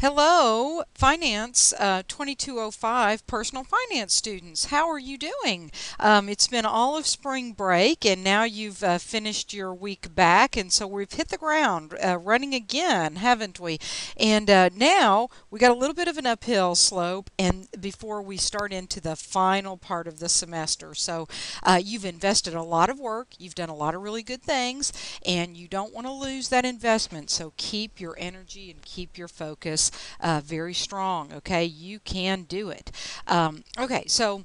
Hello, Finance 2205 personal finance students. How are you doing? It's been all of spring break and now you've finished your week back, and so we've hit the ground running again, haven't we? And now we got a little bit of an uphill slope and before we start into the final part of the semester. So you've invested a lot of work, you've done a lot of really good things, and you don't want to lose that investment. So keep your energy and keep your focus very strong. Okay, you can do it. Okay, so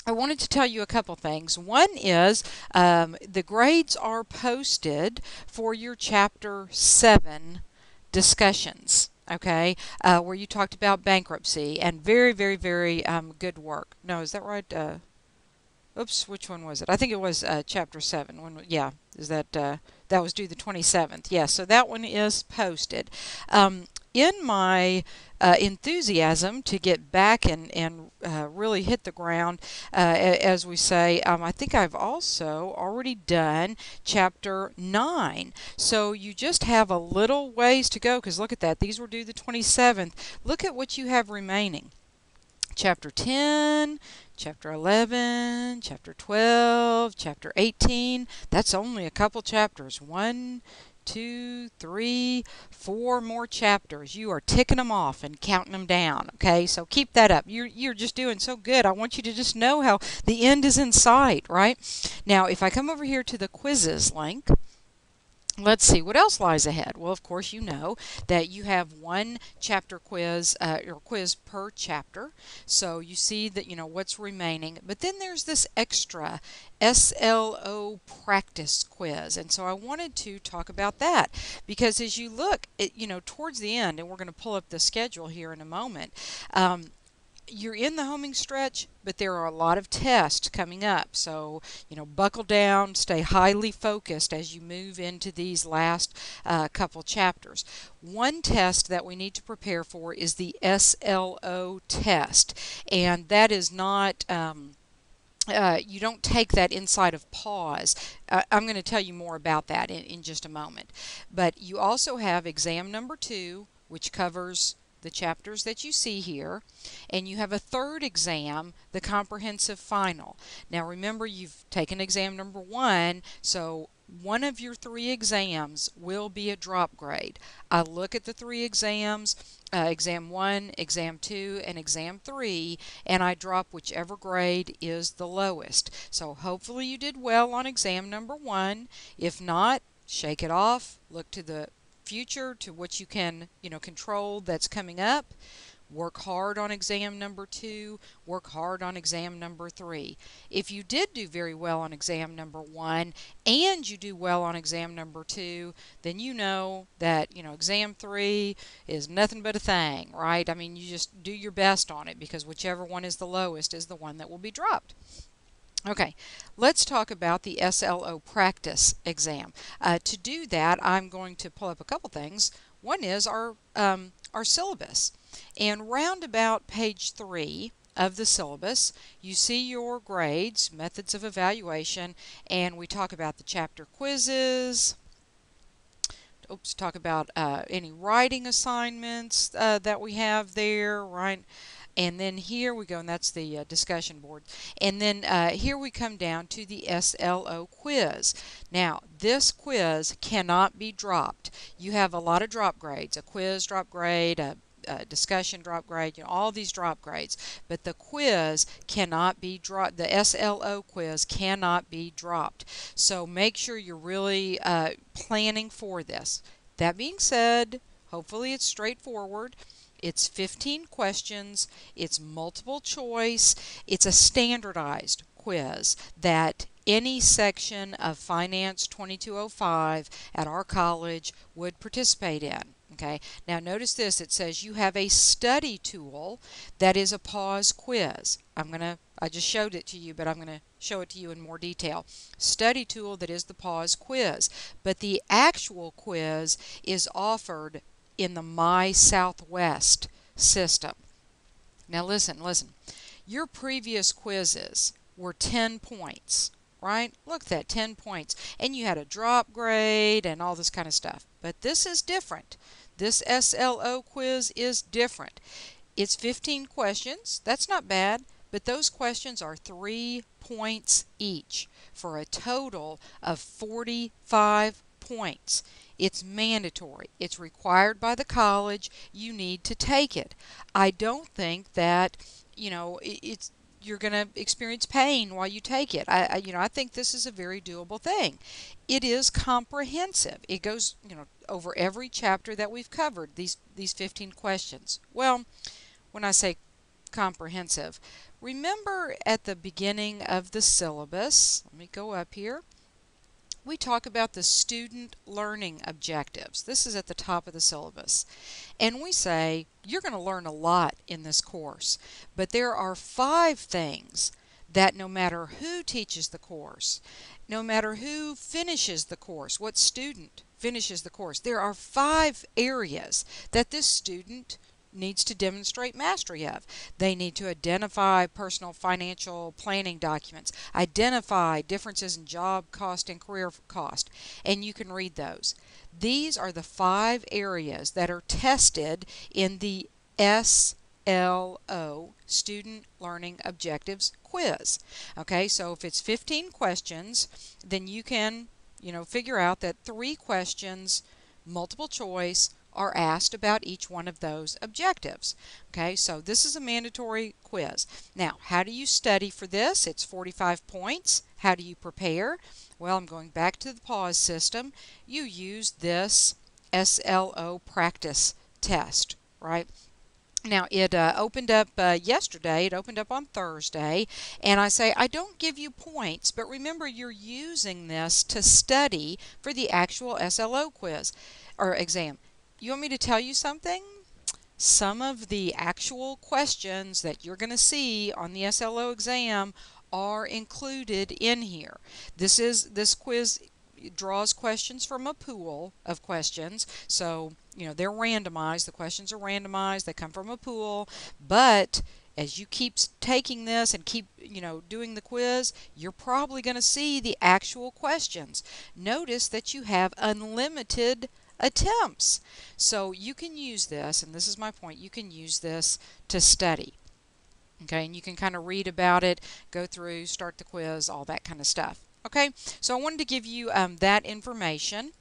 I wanted to tell you a couple things. One is the grades are posted for your Chapter 7 discussions. Okay, where you talked about bankruptcy, and very, very, very good work. No, is that right? Oops, which one was it? I think it was Chapter 7. Yeah, is that that was due the 27th. Yeah, so that one is posted. In my enthusiasm to get back and really hit the ground, as we say, I think I've also already done Chapter 9. So you just have a little ways to go, because look at that. These were due the 27th. Look at what you have remaining. Chapter 10, Chapter 11, Chapter 12, Chapter 18. That's only a couple chapters. 1, 2, 3, 4 more chapters. You are ticking them off and counting them down. Okay, so keep that up. You're just doing so good. I want you to just know how the end is in sight, right? Now, if I come over here to the quizzes link, let's see what else lies ahead. Well, of course, you know that you have one chapter quiz or quiz per chapter. So you see that, what's remaining. But then there's this extra SLO practice quiz. And so I wanted to talk about that because as you look at, towards the end, and we're going to pull up the schedule here in a moment, you're in the homing stretch, but there are a lot of tests coming up. So, buckle down, stay highly focused as you move into these last couple chapters. One test that we need to prepare for is the SLO test, and that is not you don't take that inside of pause. I'm going to tell you more about that in just a moment. But you also have exam number 2, which covers the chapters that you see here, and you have a third exam, the comprehensive final. Now remember, you've taken exam number 1, so one of your 3 exams will be a drop grade. I look at the 3 exams, exam 1, exam 2, and exam 3, and I drop whichever grade is the lowest. So hopefully you did well on exam number 1. If not, shake it off, look to the future, to what you can, control that's coming up. Work hard on exam number 2, work hard on exam number 3. If you did do very well on exam number 1 and you do well on exam number 2, then you know that, exam 3 is nothing but a thing, right? I mean, you just do your best on it because whichever one is the lowest is the one that will be dropped. Okay, let's talk about the SLO practice exam. To do that, I'm going to pull up a couple things. One is our syllabus. And round about page 3 of the syllabus, you see your grades, methods of evaluation, and we talk about the chapter quizzes. Oops, talk about any writing assignments that we have there, right? And then here we go, and that's the discussion board. And then here we come down to the SLO quiz. Now, this quiz cannot be dropped. You have a lot of drop grades, a quiz drop grade, a discussion drop grade, all these drop grades. But the quiz cannot be dropped. The SLO quiz cannot be dropped. So make sure you're really planning for this. That being said, hopefully it's straightforward. It's 15 questions, it's multiple choice, it's a standardized quiz that any section of Finance 2205 at our college would participate in. Okay, now notice this, it says you have a study tool that is a pause quiz. I just showed it to you, but I'm going to show it to you in more detail. Study tool that is the pause quiz, but the actual quiz is offered in the My Southwest system. Now listen. Your previous quizzes were 10 points, right? Look at that, 10 points. And you had a drop grade and all this kind of stuff. But this is different. This SLO quiz is different. It's 15 questions. That's not bad, but those questions are 3 points each for a total of 45 points. It's mandatory. It's required by the college. You need to take it. I don't think that, it's you're going to experience pain while you take it. I think this is a very doable thing. It is comprehensive. It goes, over every chapter that we've covered, these 15 questions. Well, when I say comprehensive, remember at the beginning of the syllabus, let me go up here, we talk about the student learning objectives. This is at the top of the syllabus. And we say you're going to learn a lot in this course, but there are 5 things that no matter who teaches the course, no matter who finishes the course, what student finishes the course, there are 5 areas that this student needs to demonstrate mastery of. They need to identify personal financial planning documents, identify differences in job cost and career cost, and you can read those. These are the 5 areas that are tested in the SLO Student Learning Objectives Quiz. Okay, so if it's 15 questions, then you can, figure out that 3 questions, multiple choice, are asked about each one of those objectives. Okay, so this is a mandatory quiz. Now, how do you study for this? It's 45 points. How do you prepare? Well, I'm going back to the pause system. You use this SLO practice test, right? Now, it opened up yesterday. It opened up on Thursday, and I say I don't give you points, but remember you're using this to study for the actual SLO quiz or exam. You want me to tell you something? Some of the actual questions that you're going to see on the SLO exam are included in here. This quiz draws questions from a pool of questions, so they're randomized. The questions are randomized. They come from a pool, but as you keep taking this and keep doing the quiz, you're probably going to see the actual questions. Notice that you have unlimited attempts. So you can use this, and this is my point, you can use this to study. Okay, and you can kind of read about it, go through, start the quiz, all that kind of stuff. Okay, so I wanted to give you that information,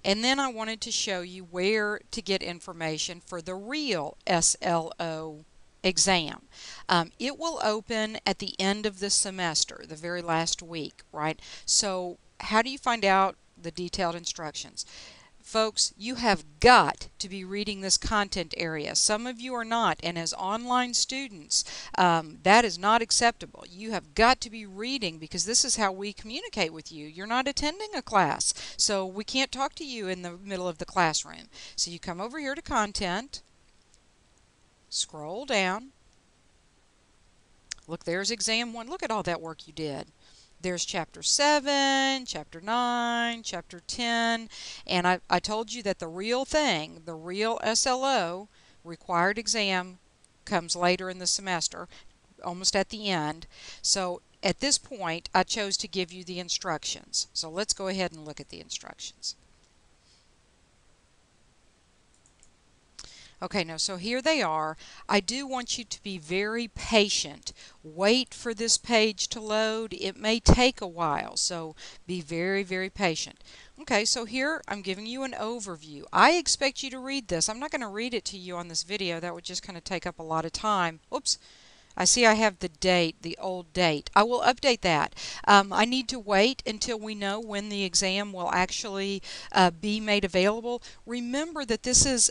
and then I wanted to show you where to get information for the real SLO exam. It will open at the end of the semester, the very last week, right? So how do you find out the detailed instructions? Folks, you have got to be reading this content area. Some of you are not, and as online students, that is not acceptable. You have got to be reading because this is how we communicate with you. You're not attending a class, so we can't talk to you in the middle of the classroom. So you come over here to content, scroll down, look, there's exam 1. Look at all that work you did. There's chapter 7, chapter 9, chapter 10, and I told you that the real thing, the real SLO required exam comes later in the semester, almost at the end. So at this point, I chose to give you the instructions. So let's go ahead and look at the instructions. Okay, now so here they are. I do want you to be very patient. Wait for this page to load. It may take a while, so be very, very patient. Okay, so here I'm giving you an overview. I expect you to read this. I'm not going to read it to you on this video. That would just kind of take up a lot of time. Oops. I see I have the date, the old date. I will update that. I need to wait until we know when the exam will actually be made available. Remember that this is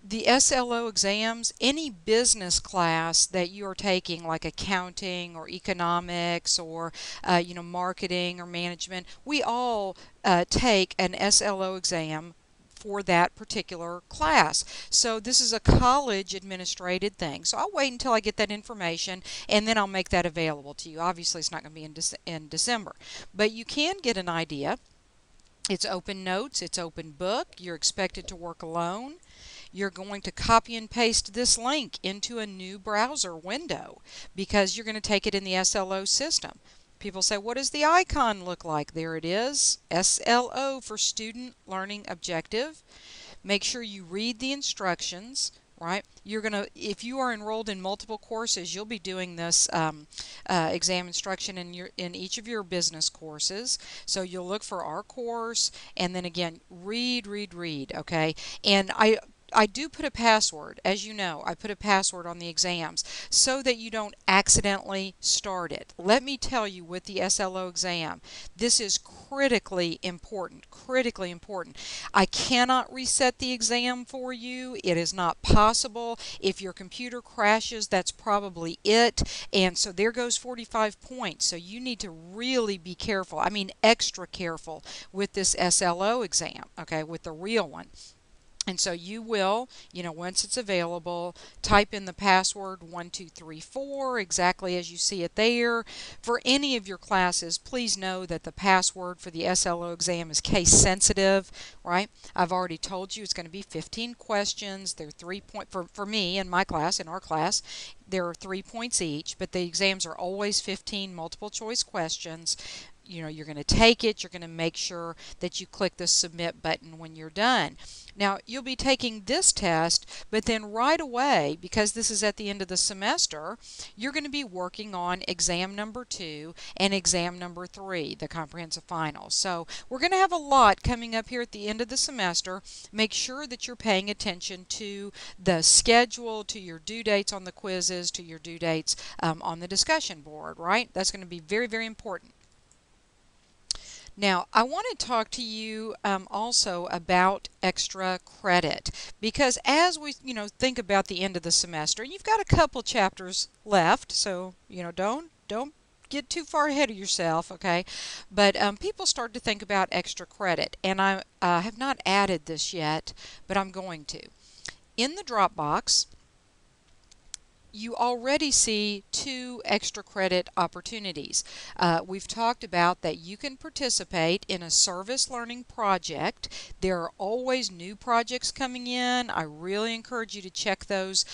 the SLO exams. Any business class that you are taking, like accounting or economics or marketing or management, we all take an SLO exam for that particular class. So this is a college administrated thing. So I'll wait until I get that information and then I'll make that available to you. Obviously it's not going to be in December, but you can get an idea. It's open notes, it's open book, you're expected to work alone. You're going to copy and paste this link into a new browser window because you're going to take it in the SLO system. People say, what does the icon look like? There it is, SLO for Student Learning Objective. make sure you read the instructions. Right? You're going to, if you are enrolled in multiple courses, you'll be doing this exam instruction in each of your business courses. So you'll look for our course, and then again, read, okay? And I do put a password, as you know, I put a password on the exams so that you don't accidentally start it. Let me tell you, with the SLO exam, this is critically important, critically important. I cannot reset the exam for you. It is not possible. If your computer crashes, that's probably it. And so there goes 45 points. So you need to really be careful. I mean, extra careful with this SLO exam, okay, with the real one. And so you will, once it's available, type in the password 1234, exactly as you see it there. For any of your classes, please know that the password for the SLO exam is case sensitive, right? I've already told you it's going to be 15 questions. They're 3 points for me in my class, in our class. There are 3 points each, but the exams are always 15 multiple choice questions. You're going to take it. You're going to make sure that you click the submit button when you're done. Now, you'll be taking this test, but then right away, because this is at the end of the semester, you're going to be working on exam number 2 and exam number 3, the comprehensive finals. So we're going to have a lot coming up here at the end of the semester. Make sure that you're paying attention to the schedule, to your due dates on the quizzes, to your due dates on the discussion board, right? That's going to be very, very important. Now, I want to talk to you also about extra credit, because as we, think about the end of the semester, you've got a couple chapters left, so, don't get too far ahead of yourself, okay? But people start to think about extra credit, and I have not added this yet, but I'm going to. In the Dropbox, you already see 2 extra credit opportunities. We've talked about that you can participate in a service learning project. There are always new projects coming in. I really encourage you to check those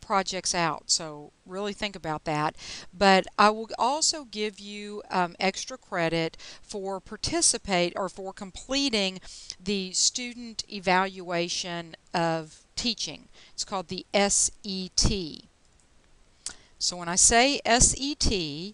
projects out. So really think about that. But I will also give you extra credit for for completing the student evaluation of teaching. It's called the SET. So when I say SET,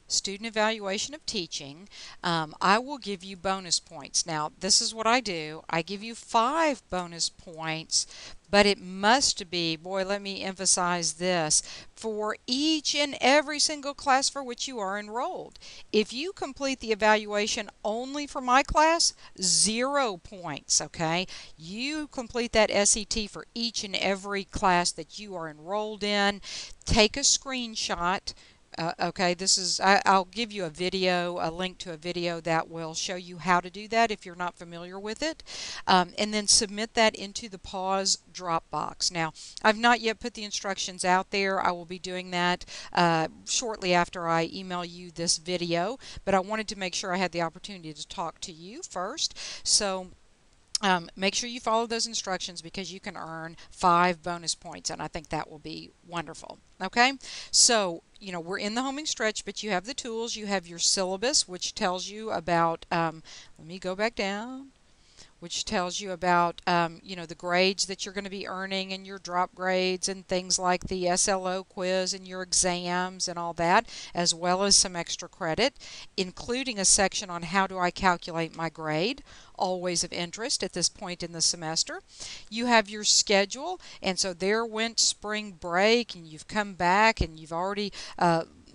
Student Evaluation of Teaching, I will give you bonus points. Now, this is what I do. I give you 5 bonus points, but it must be, boy, let me emphasize this, for each and every single class for which you are enrolled. If you complete the evaluation only for my class, 0 points, okay? You complete that SET for each and every class that you are enrolled in. Take a screenshot. Okay, I'll give you a video, a link to a video that will show you how to do that if you're not familiar with it, and then submit that into the pause Dropbox. Now, I've not yet put the instructions out there. I will be doing that shortly after I email you this video, but I wanted to make sure I had the opportunity to talk to you first. So make sure you follow those instructions, because you can earn 5 bonus points, and I think that will be wonderful. Okay, so we're in the homing stretch, but you have the tools. You have your syllabus, which tells you about, let me go back down, which tells you about, the grades that you're going to be earning and your drop grades and things like the SLO quiz and your exams and all that, as well as some extra credit, including a section on how do I calculate my grade, always of interest at this point in the semester. You have your schedule, and so there went spring break, and you've come back and you've already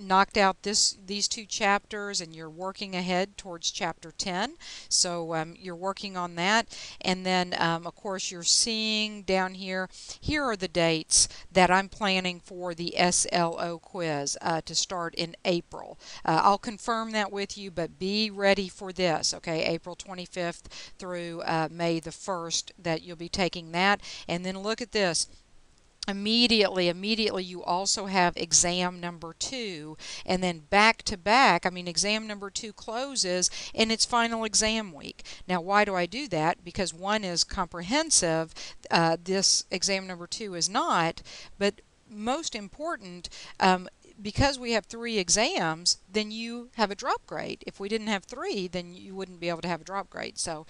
knocked out these 2 chapters, and you're working ahead towards chapter 10. So you're working on that, and then of course you're seeing down here are the dates that I'm planning for the SLO quiz to start in April. I'll confirm that with you, but be ready for this, okay? April 25th through May the 1st that you'll be taking that. And then look at this. Immediately you also have exam number 2, and then back to back, exam number 2 closes and it's final exam week. Now, why do I do that? Because one is comprehensive, this exam number 2 is not, but most important, because we have 3 exams, then you have a drop grade. If we didn't have 3, then you wouldn't be able to have a drop grade. So,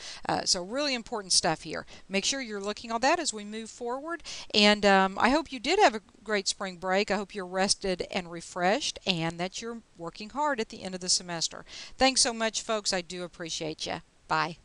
so really important stuff here. Make sure you're looking at that as we move forward. And I hope you did have a great spring break. I hope you're rested and refreshed, and that you're working hard at the end of the semester. Thanks so much, folks. I do appreciate you. Bye.